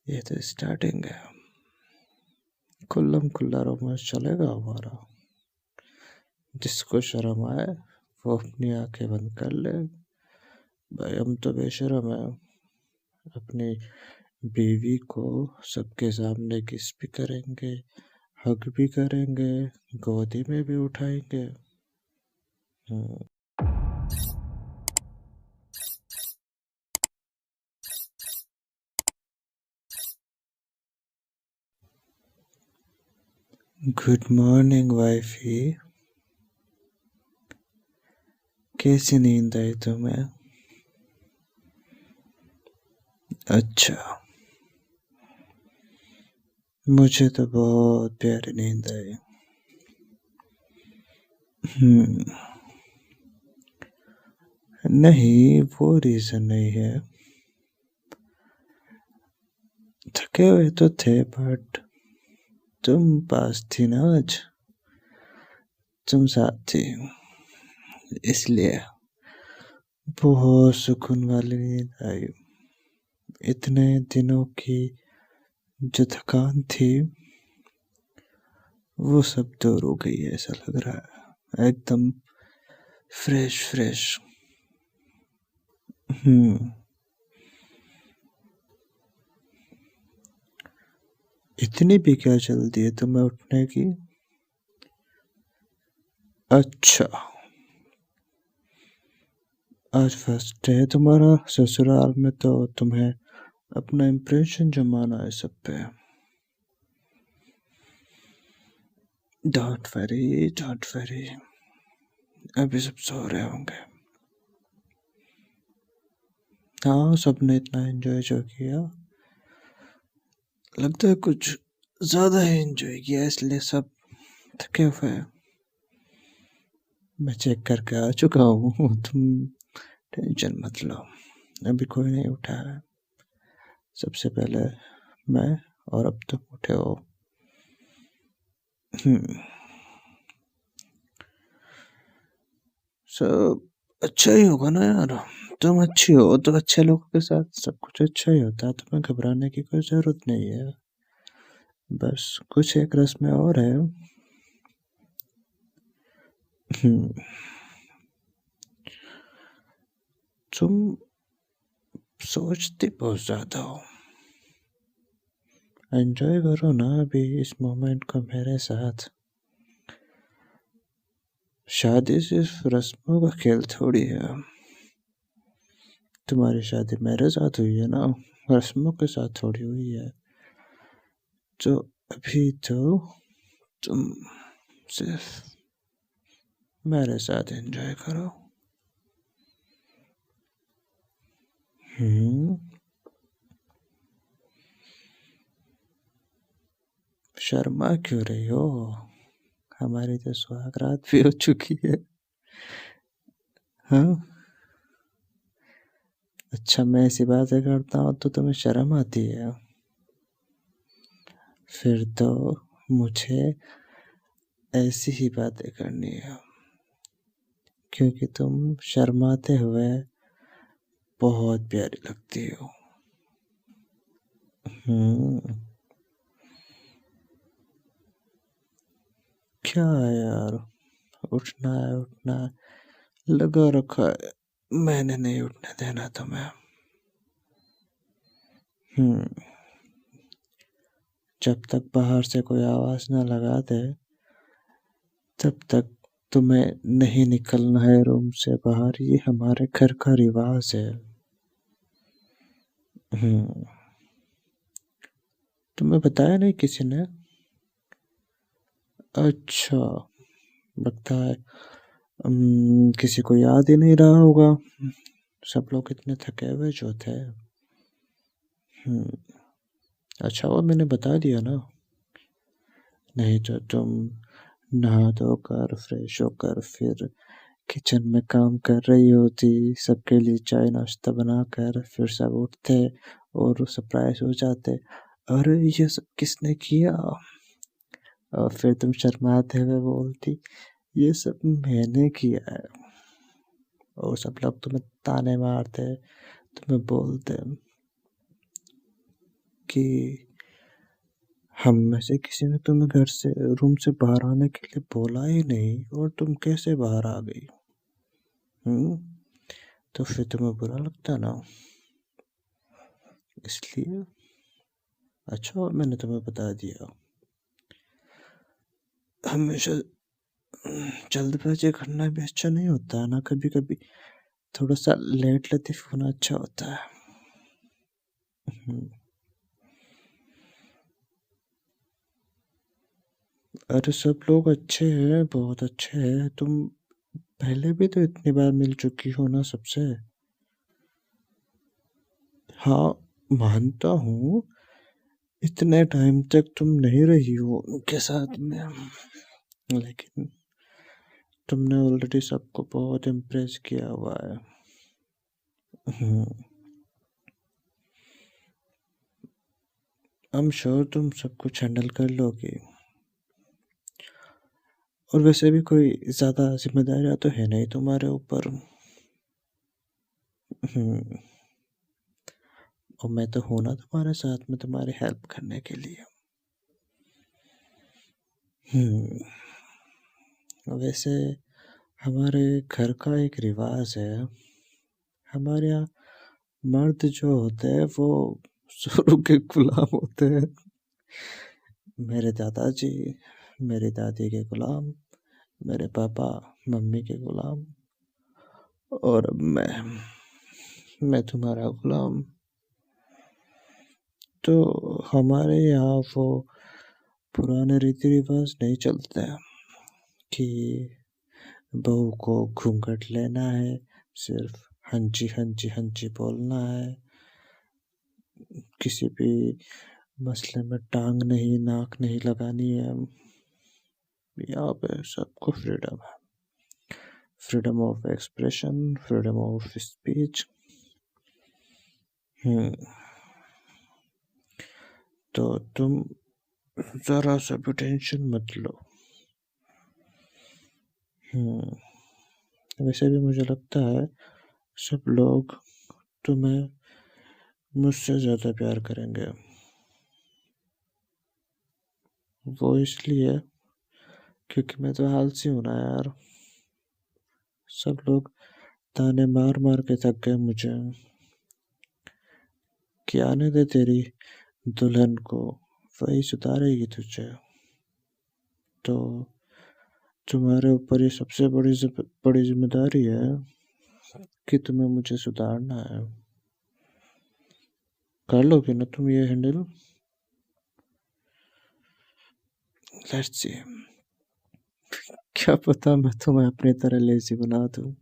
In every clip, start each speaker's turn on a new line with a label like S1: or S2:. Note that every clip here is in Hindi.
S1: ये तो स्टार्टिंग है। खुल्लम खुल्ला रोमांस चलेगा हमारा। जिसको शर्म आए वो अपनी आंखें बंद कर ले। भाई हम तो बेशर्म है। अपनी बीवी को सबके सामने किस भी करेंगे, हग भी करेंगे, गोदी में भी उठाएंगे। Good morning wifey. कैसी नींद आई तुम्हें? अच्छा, मुझे तो बहुत प्यारी नींद आई। नहीं, वो रीजन नहीं है। थके हुए तो थे बट तुम पास थी ना आज। तुम साथ थी, इसलिए बहुत सुकून वाली नींद आई। इतने दिनों की जो थकान थी वो सब दूर हो गई है, ऐसा लग रहा है। एकदम फ्रेश फ्रेश। इतनी भी क्या जल्दी है तुम्हें उठने की? अच्छा, आज फर्स्ट डे है तुम्हारा ससुराल में, तो तुम्हें अपना इम्प्रेशन जमाना है सब पे। डोंट वरी, डोंट वरी, अभी सब सो रहे होंगे। हाँ, सबने इतना एंजॉय जो किया, लगता है कुछ ज्यादा ही एंजॉय किया, इसलिए सब थके हुए हैं। मैं चेक करके आ चुका हूँ, तुम टेंशन मत लो। अभी कोई नहीं उठा है, सबसे पहले मैं, और अब तुम उठे हो। सब अच्छा ही होगा ना यार। तुम अच्छी हो तो अच्छे लोगों के साथ सब कुछ अच्छा ही होता है। तुम्हें घबराने की कोई जरूरत नहीं है। बस कुछ एक रस्में और है। तुम सोचते बहुत ज्यादा हो। एंजॉय करो ना अभी इस मोमेंट को मेरे साथ। शादी सिर्फ रस्मों का खेल थोड़ी है। तुम्हारी शादी मेरे साथ हुई है ना, रस्मों के साथ थोड़ी हुई है। तो अभी तो तुम सिर्फ मेरे साथ एंजॉय करो। शर्मा क्यों रही हो? हमारी तो सुहागरात भी हो चुकी है। हाँ, अच्छा, मैं ऐसी बातें करता हूँ तो तुम्हें शर्म आती है? फिर तो मुझे ऐसी ही बातें करनी है, क्योंकि तुम शर्माते हुए बहुत प्यारी लगती हो। क्या है यार, उठना है उठना है, लगा रखा है। मैंने नहीं उठने देना तुम्हें। जब तक बाहर से कोई आवाज ना लगा दे तब तक तुम्हें नहीं निकलना है रूम से बाहर। ये हमारे घर का रिवाज है। तुम्हें बताया नहीं किसी ने? अच्छा, लगता है किसी को याद ही नहीं रहा होगा। सब लोग इतने थके हुए जो थे। अच्छा, वो मैंने बता दिया ना। नहीं तो तुम नहा धोकर फ्रेश होकर फिर किचन में काम कर रही होती, सबके लिए चाय नाश्ता बनाकर, फिर सब उठते और सरप्राइज हो जाते, अरे ये सब किसने किया। और फिर तुम शर्माते हुए बोलती ये सब मैंने किया है। और सब लोग तुम्हें ताने मारते, तुम्हें बोलते कि हम में से किसी ने तुम्हें घर से रूम से बाहर आने के लिए बोला ही नहीं और तुम कैसे बाहर आ गई? हम्म तो फिर तुम्हें बुरा लगता ना, इसलिए। अच्छा और मैंने तुम्हें बता दिया, हमेशा जल्दबाजी करना भी अच्छा नहीं होता है ना, कभी कभी थोड़ा सा लेट लतीफ होना अच्छा होता है। हम्म, अरे सब लोग अच्छे हैं, बहुत अच्छे हैं। तुम पहले भी तो इतनी बार मिल चुकी हो ना सबसे। हाँ, मानता हूँ इतने टाइम तक तुम नहीं रही हो उनके साथ में, लेकिन तुमने ऑलरेडी सबको बहुत इम्प्रेस किया हुआ है। हम्म, आई एम श्योर तुम सब कुछ हैंडल कर लोगी। और वैसे भी कोई ज़्यादा जिम्मेदारियां तो है नहीं तुम्हारे ऊपर। हम्म, और मैं तो हूं ना तुम्हारे साथ में तुम्हारी हेल्प करने के लिए। वैसे हमारे घर का एक रिवाज है, हमारे यहाँ मर्द जो होते हैं वो शुरू के गुलाम होते हैं। मेरे दादाजी मेरी दादी के गुलाम, मेरे पापा मम्मी के गुलाम, और अब मैं तुम्हारा गुलाम। तो हमारे यहाँ वो पुराने रीति रिवाज नहीं चलते हैं कि बहू को घूंघट लेना है, सिर्फ हंची हंची हंची बोलना है, किसी भी मसले में टांग नहीं नाक नहीं लगानी है। यहाँ पे सबको फ्रीडम है, freedom of expression, freedom of speech. Hmm तो तुम जरा सा भी टेंशन मत लो। वैसे भी मुझे लगता है सब लोग तुम्हें मुझसे ज़्यादा प्यार करेंगे। वो इसलिए क्योंकि मैं तो आलसी हूं ना यार। सब लोग ताने मार मार के थक गए मुझे कि आने दे तेरी दुल्हन को, वही सुधारेगी तुझे। तो तुम्हारे ऊपर ये सबसे बड़ी जिम्मेदारी है कि तुम्हें मुझे सुधारना है। कर लोगे ना तुम ये हैंडल? लेट्स सी, क्या पता मैं तुम्हें अपनी तरह लेजी बना दूं।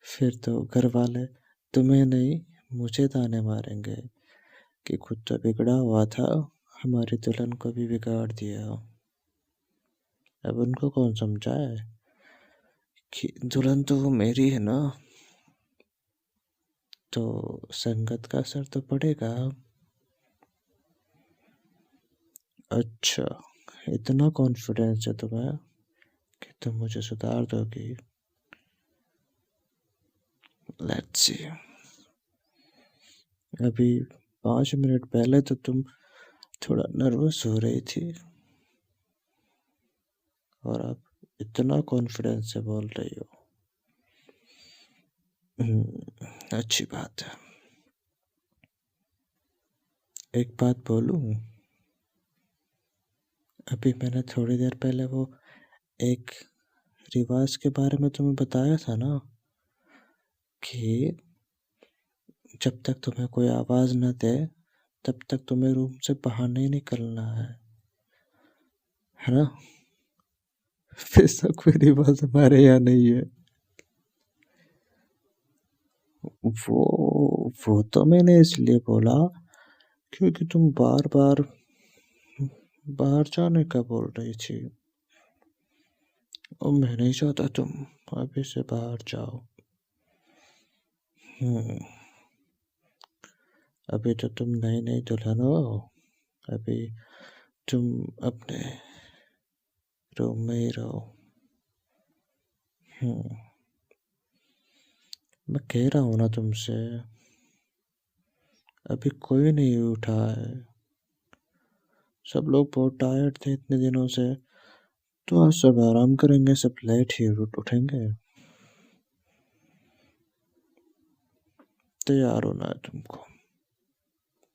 S1: फिर तो घर वाले तुम्हें नहीं मुझे ताने मारेंगे कि खुद तो बिगड़ा हुआ था, हमारी दुल्हन को भी बिगाड़ दिया। अब उनको कौन समझाए कि दुल्हन तो वो मेरी है ना, तो संगत का असर तो पड़ेगा। अच्छा, इतना कॉन्फिडेंस है तुम्हें कि तुम मुझे सुधार दोगी? Let's see. अभी 5 मिनट पहले तो तुम थोड़ा नर्वस हो रही थी और अब इतना कॉन्फिडेंस से बोल रही हो। अच्छी बात है। एक बात बोलूं? अभी मैंने थोड़ी देर पहले वो एक रिवाज के बारे में तुम्हें बताया था ना कि जब तक तुम्हें कोई आवाज न दे तब तक तुम्हें रूम से बाहर नहीं निकलना है ना? वैसा कोई रिवाज हमारे यहाँ नहीं है। वो तो मैंने इसलिए बोला क्योंकि तुम बार बार बाहर जाने का बोल रही थी और मैं नहीं चाहता तुम अभी से बाहर जाओ। हम्म अभी तो तुम नई नई दुल्हन हो, अभी तुम अपने रूम में ही रहो। हम्म मैं कह रहा हूँ ना तुमसे, अभी कोई नहीं उठा है। सब लोग बहुत टायर्ड थे इतने दिनों से, तो आज सब आराम करेंगे, सब लेट ही उठेंगे। तैयार होना है तुमको।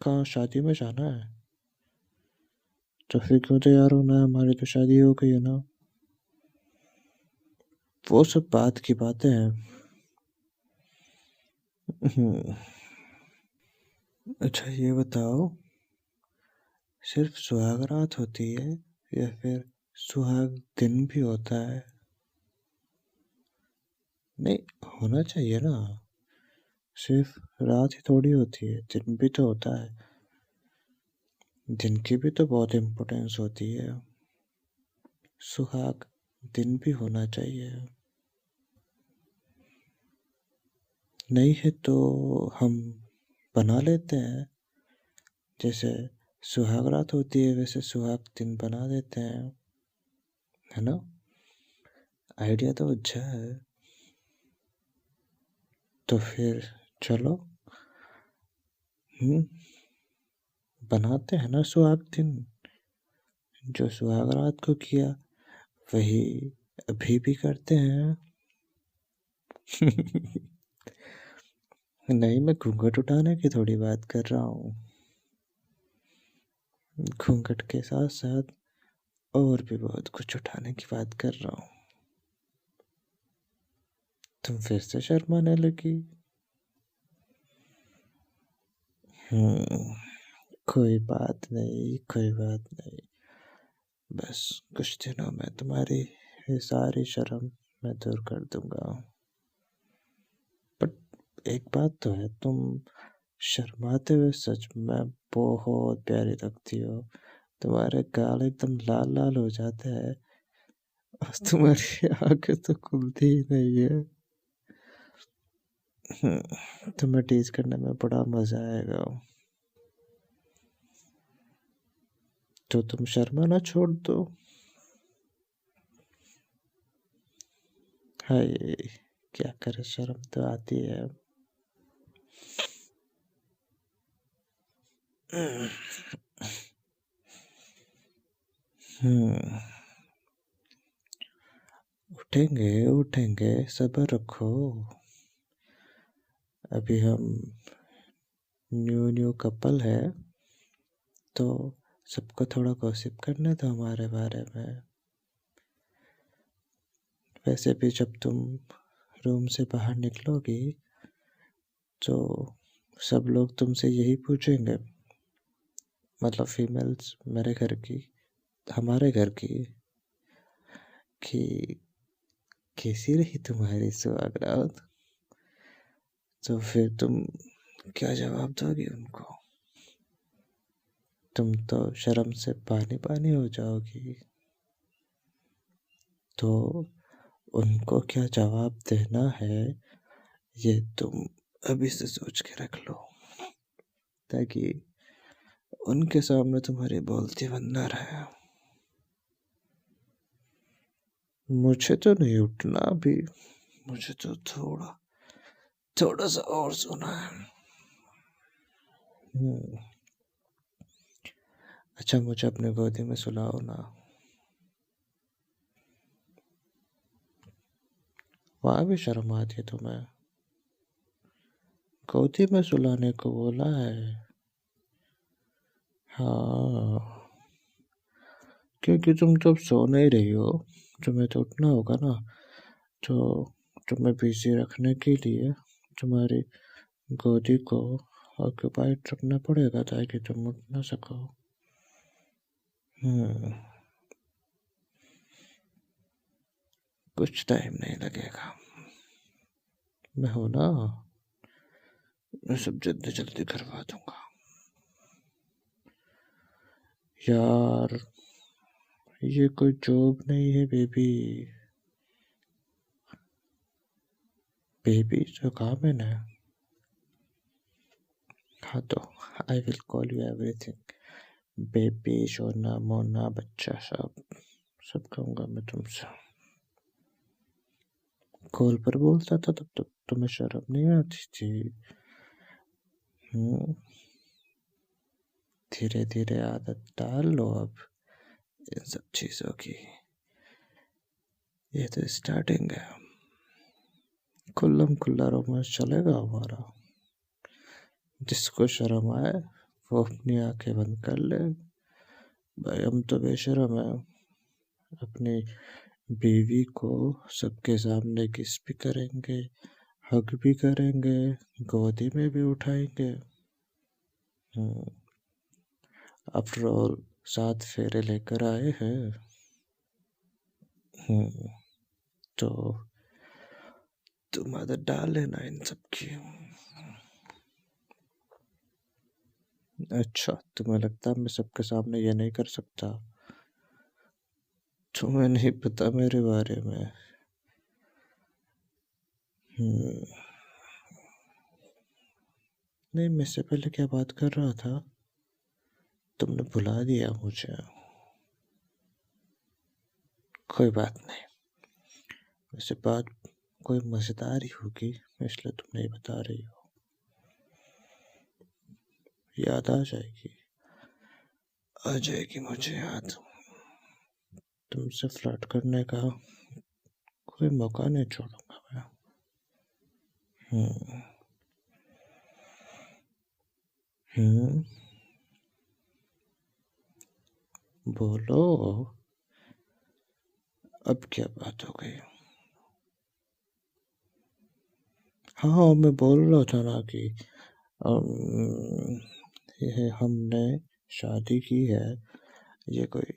S1: कहाँ, शादी में जाना है? तो फिर क्यों तैयार होना है, हमारी तो शादी हो गई है ना। वो सब बात की बातें हैं। हम्म, अच्छा ये बताओ, सिर्फ सुहाग रात होती है या फिर सुहाग दिन भी होता है? नहीं, होना चाहिए ना। सिर्फ रात ही थोड़ी होती है, दिन भी तो होता है। दिन की भी तो बहुत इम्पोर्टेंस होती है। सुहाग दिन भी होना चाहिए। नहीं है तो हम बना लेते हैं। जैसे सुहाग रात होती है वैसे सुहाग दिन बना देते हैं, है ना। आइडिया तो अच्छा है। तो फिर चलो, बनाते हैं ना सुहाग दिन। जो सुहाग रात को किया वही अभी भी करते हैं। नहीं, मैं घूंघट उठाने की थोड़ी बात कर रहा हूँ। घूंघट के साथ साथ और भी बहुत कुछ उठाने की बात कर रहा हूँ। तुम फिर से शर्माने लगी। हम्म, कोई बात नहीं, कोई बात नहीं। बस कुछ दिनों में तुम्हारी ये सारी शर्म मैं दूर कर दूंगा। बट एक बात तो है, तुम शर्माते हुए सच में बहुत प्यारी लगती हो। तुम्हारे गाल एकदम लाल लाल हो जाते हैं और तुम्हारी आंखें तो खुलती ही नहीं है। तुम्हें टीज करने में बड़ा मजा आएगा। तो तुम शर्माना छोड़ दो। हाय, क्या करे, शर्म तो आती है। हम्म, उठेंगे उठेंगे, सब्र रखो। अभी हम न्यू न्यू कपल है, तो सबको थोड़ा गॉसिप करने दो हमारे बारे में। वैसे भी जब तुम रूम से बाहर निकलोगी तो सब लोग तुमसे यही पूछेंगे, मतलब फीमेल्स मेरे घर की, हमारे घर की, कि कैसी रही तुम्हारी सुहागरात। तो फिर तुम क्या जवाब दोगी उनको? तुम तो शर्म से पानी पानी हो जाओगी। तो उनको क्या जवाब देना है, ये तुम अभी से सोच के रख लो, ताकि उनके सामने तुम्हारी बोलती बंद ना रहे। मुझे तो नहीं उठना अभी, मुझे तो थोड़ा थोड़ा सा और सोना है। हम्म, अच्छा मुझे अपने गोदी में सुलाओ ना। वहाँ भी शर्म आती है तुम्हें? गोदी में सुलाने को बोला है। हाँ, क्योंकि तुम तो अब सो नहीं रही हो, तुम्हें तो उठना होगा ना। तो तुम्हें बिजी रखने के लिए तुम्हारी गोदी को ऑक्यूपाइड रखना पड़ेगा ताकि तुम उठ ना सको। हम्म, कुछ टाइम नहीं लगेगा। मैं हूं ना, मैं सब जल्दी जल्दी करवा दूंगा। यार, ये कोई जॉब नहीं है बेबी। बेबी तो काम है ना। हाँ तो I will call you everything, baby, सोना, मोना, बच्चा, सब सब कहूँगा मैं तुमसे। कॉल पर बोलता था तब तक तुम्हें शर्म नहीं आती थी। हम्म, धीरे धीरे आदत डाल लो अब इन सब चीज़ों की। ये तो स्टार्टिंग है, खुल्लम खुल्ला रोमांस चलेगा हमारा। जिसको शर्म आए वो अपनी आंखें बंद कर ले। भाई हम तो बेशर्म है, अपनी बीवी को सबके सामने किस भी करेंगे, हग भी करेंगे, गोदी में भी उठाएंगे। आफ्टर ऑल 7 फेरे लेकर आए हैं। तो तुम आदत डाल लेना इन सब की। अच्छा, तुम्हें लगता है मैं सबके सामने ये नहीं कर सकता? तुम्हें नहीं पता मेरे बारे में। नहीं, मैं इससे पहले क्या बात कर रहा था तुमने भुला दिया मुझे। कोई बात नहीं, वैसे बात कोई मजेदार ही होगी इसलिए तुम नहीं बता रही हो। याद आ जाएगी मुझे याद। तुमसे फ्लर्ट करने का कोई मौका नहीं छोड़ूंगा मैं। बोलो, अब क्या बात हो गई? हाँ, मैं बोल रहा था ना कि ये हमने शादी की है, ये कोई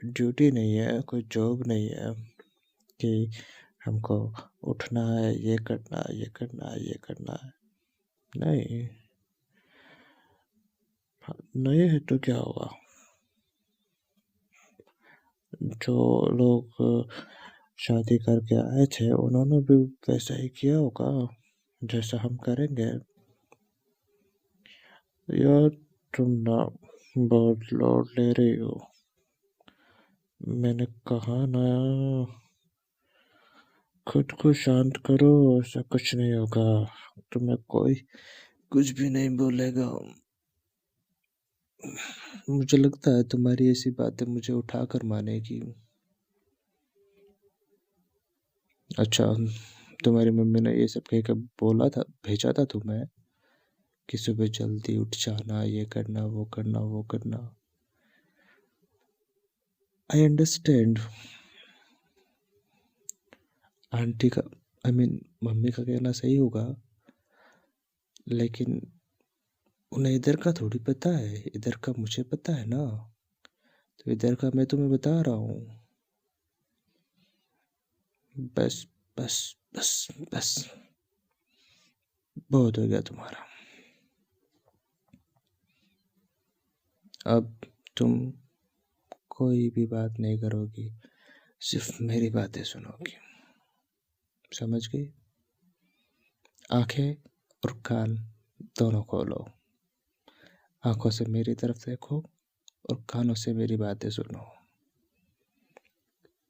S1: ड्यूटी नहीं है, कोई जॉब नहीं है कि हमको उठना है, ये करना है, ये करना है, ये करना है। नहीं, नहीं है तो क्या हुआ? जो लोग शादी करके आए थे उन्होंने भी वैसा ही किया होगा जैसा हम करेंगे। यार, तुम ना बहुत लोड ले रही हो। मैंने कहा ना, खुद को शांत करो, ऐसा कुछ नहीं होगा, तुम्हें कोई कुछ भी नहीं बोलेगा। मुझे लगता है तुम्हारी ऐसी बातें मुझे उठाकर मानेगी। अच्छा, तुम्हारी मम्मी ने ये सब कह कर बोला था, भेजा था तुम्हें कि सुबह जल्दी उठ जाना, ये करना, वो करना, वो करना। I understand. आंटी का, आई मीन मम्मी का कहना सही होगा, लेकिन उन्हें इधर का थोड़ी पता है, इधर का मुझे पता है ना। तो इधर का मैं तुम्हें बता रहा हूँ। बस बस बस बस, बहुत हो गया तुम्हारा। अब तुम कोई भी बात नहीं करोगी, सिर्फ मेरी बातें सुनोगी, समझ गई? आंखें और कान दोनों खोलो। आंखों से मेरी तरफ देखो और कानों से मेरी बातें सुनो।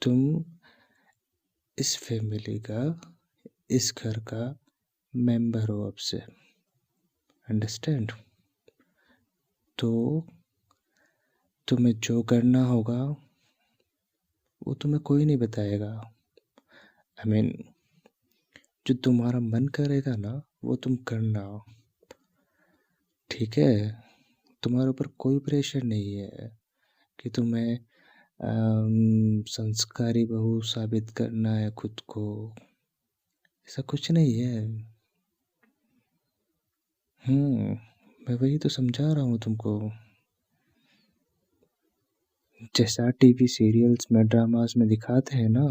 S1: तुम इस फैमिली का, इस घर का मेंबर हो अब से, अंडरस्टैंड? तो तुम्हें जो करना होगा वो तुम्हें कोई नहीं बताएगा। आई मीन जो तुम्हारा मन करेगा ना वो तुम करना, ठीक है? तुम्हारे ऊपर कोई प्रेशर नहीं है कि तुम्हें संस्कारी बहू साबित करना है खुद को, ऐसा कुछ नहीं है। मैं वही तो समझा रहा हूँ तुमको। जैसा टीवी सीरियल्स में, ड्रामास में दिखाते हैं ना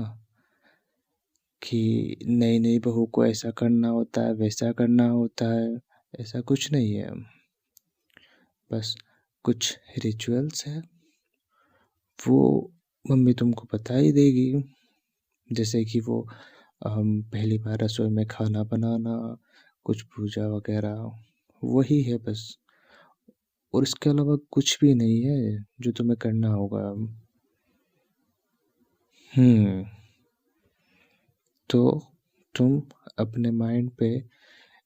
S1: कि नई नई बहू को ऐसा करना होता है, वैसा करना होता है, ऐसा कुछ नहीं है। बस कुछ रिचुअल्स है, वो मम्मी तुमको बता ही देगी। जैसे कि वो पहली बार रसोई में खाना बनाना, कुछ पूजा वगैरह, वही है बस। और इसके अलावा कुछ भी नहीं है जो तुम्हें करना होगा। तो तुम अपने माइंड पे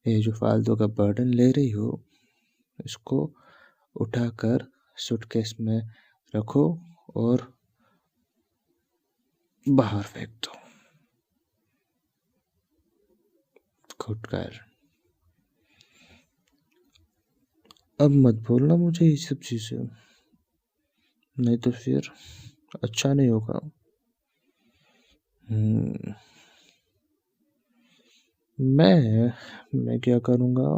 S1: ये जो फालतू का बर्डन ले रही हो, इसको उठाकर सूटकेस में रखो और बाहर फेंक दो। खुटकर अब मत बोलना मुझे ये सब चीजें, नहीं तो फिर अच्छा नहीं होगा। हम्म, मैं क्या करूँगा?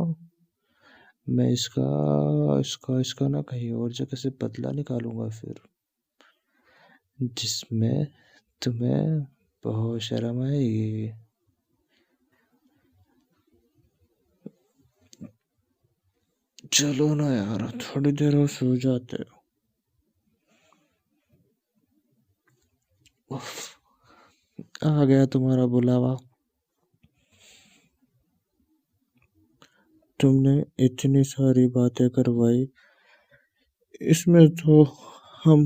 S1: मैं इसका ना कहीं और जगह से बदला निकालूंगा फिर, जिसमें तुम्हें बहुत शर्म आएगी। चलो ना यार, थोड़ी देर और सो जाते हो। उफ, आ गया तुम्हारा बुलावा। तुमने इतनी सारी बातें करवाई, इसमें तो हम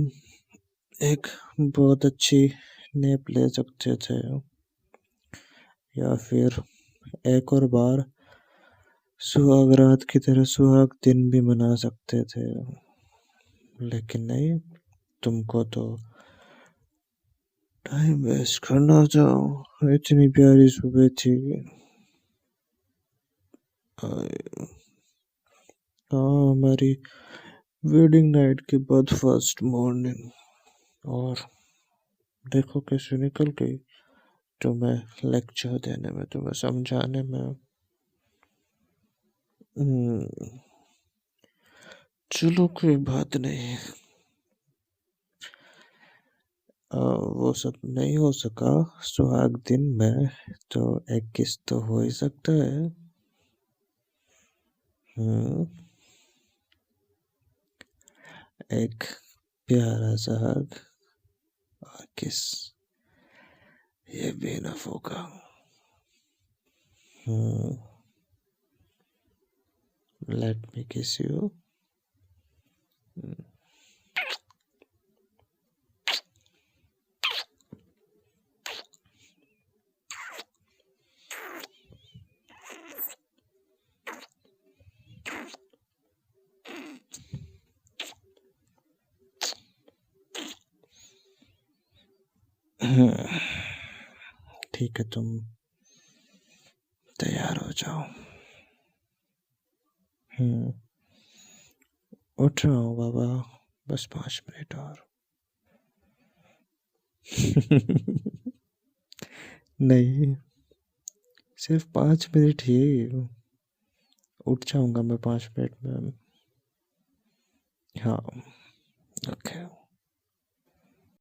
S1: एक बहुत अच्छी नैप ले सकते थे, या फिर एक और बार सुहाग रात की तरह सुहाग दिन भी मना सकते थे। लेकिन नहीं, तुमको तो टाइम वेस्ट करना चाहो। इतनी प्यारी सुबह थी। हाँ, हमारी वेडिंग नाइट के बाद फर्स्ट मॉर्निंग, और देखो कैसे निकल गई। तुम्हें लेक्चर देने में, तुम्हें समझाने में। हम्म, चलो कोई बात नहीं। वो सब नहीं हो सका सुहाग दिन में, तो एक किस तो हो ही सकता है। हम्म, एक प्यारा सा हग और किस, ये भी इनफ होगा। लेट मी किस यू। ठीक है, तुम तैयार हो जाओ। हम्म, उठ रहा हूँ बाबा, बस 5 मिनट और। नहीं, सिर्फ 5 मिनट ही, उठ जाऊंगा मैं 5 मिनट में। हाँ।